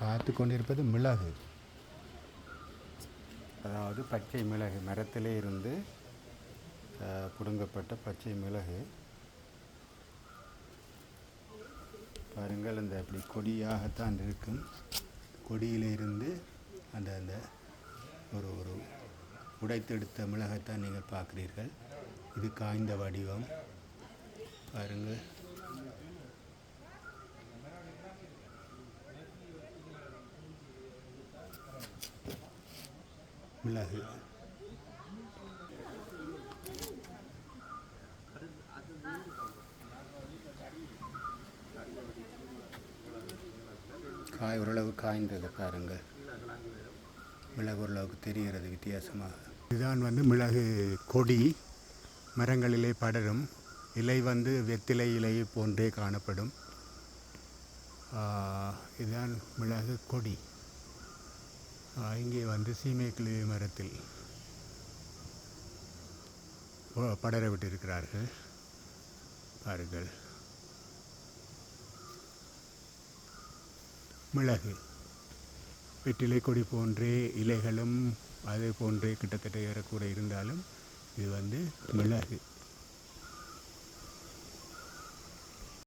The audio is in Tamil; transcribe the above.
பார்த்து கொண்டிருப்பது மிளகு, அதாவது பச்சை மிளகு, மரத்திலே இருந்து பிடுங்கப்பட்ட பச்சை மிளகு. பாருங்கள், அந்த அப்படி கொடியாகத்தான் இருக்கும். கொடியிலிருந்து அந்த அந்த ஒரு ஒரு உடைத்தெடுத்த மிளகைத்தான் நீங்கள் பார்க்குறீர்கள். இது காய்ந்த வடிவம் பாருங்கள். மிளகு காய் ஓரளவு காய்ந்தது பாருங்கள். மிளகு ஓரளவுக்கு தெரிகிறது வித்தியாசமாக. இதுதான் மிளகு கொடி, மரங்களிலே படரும். இலை வெத்திலை இலை போன்றே காணப்படும். இதுதான் மிளகு கொடி. இங்கே சீமைக்கிளி மரத்தில் படர விட்டிருக்கிறார்கள் பாருங்கள். மிளகு வெற்றிலை கொடி போன்றே இலைகளும் அதே போன்றே கிட்டத்தட்ட ஏறக்கூட இருந்தாலும் இது மிளகு.